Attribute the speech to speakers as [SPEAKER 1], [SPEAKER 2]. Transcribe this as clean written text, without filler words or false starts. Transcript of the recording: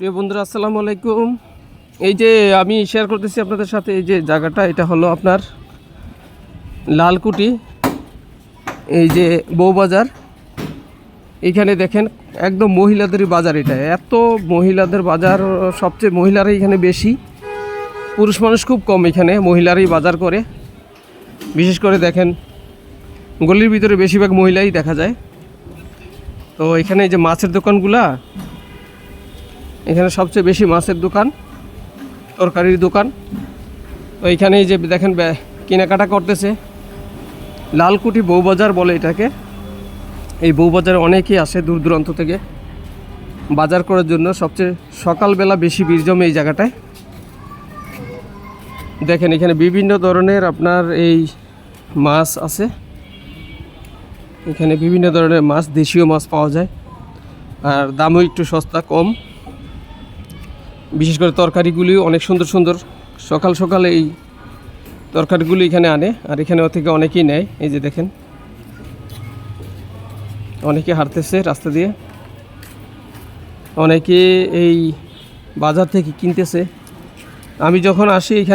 [SPEAKER 1] প্রিয় বন্ধুরা, আসসালামু আলাইকুম। এই যে আমি শেয়ার করতেছি আপনাদের সাথে, এই যে জায়গাটা, এটা হলো আপনার লালকুটি, এই যে বউবাজার। এইখানে দেখেন একদম মহিলাদেরই বাজার। এটা এত মহিলাদের বাজার, সবচেয়ে মহিলারাই এখানে বেশি, পুরুষ মানুষ খুব কম। এখানে মহিলারাই বাজার করে। বিশেষ করে দেখেন গলির ভিতরে বেশিরভাগ মহিলাই দেখা যায়। তো এখানে এই যে মাছের দোকানগুলা, এখানে সবচেয়ে বেশি মাছের দোকান, তরকারির দোকান। তো এইখানে এই যে দেখেন কেনাকাটা করতেছে। লালকুটি বউবাজার বলে এটাকে। এই বউবাজারে অনেকেই আসে দূর দূরান্ত থেকে বাজার করার জন্য। সবচেয়ে সকালবেলা বেশি ভিড় জমে এই জায়গাটায়। দেখেন এখানে বিভিন্ন ধরনের আপনার এই মাছ আছে। এখানে বিভিন্ন ধরনের মাছ, দেশীয় মাছ পাওয়া যায়, আর দামও একটু সস্তা, কম। বিশেষ করে তরকারিগুলিও অনেক সুন্দর সুন্দর। সকাল সকাল এই তরকারিগুলি এখানে আনে, আর এখানে থেকে অনেকেই নেয়। এই যে দেখেন অনেকে হাঁটতেছে রাস্তা দিয়ে, অনেকে এই বাজার থেকে কিনতেছে। আমি যখন আসি এখানে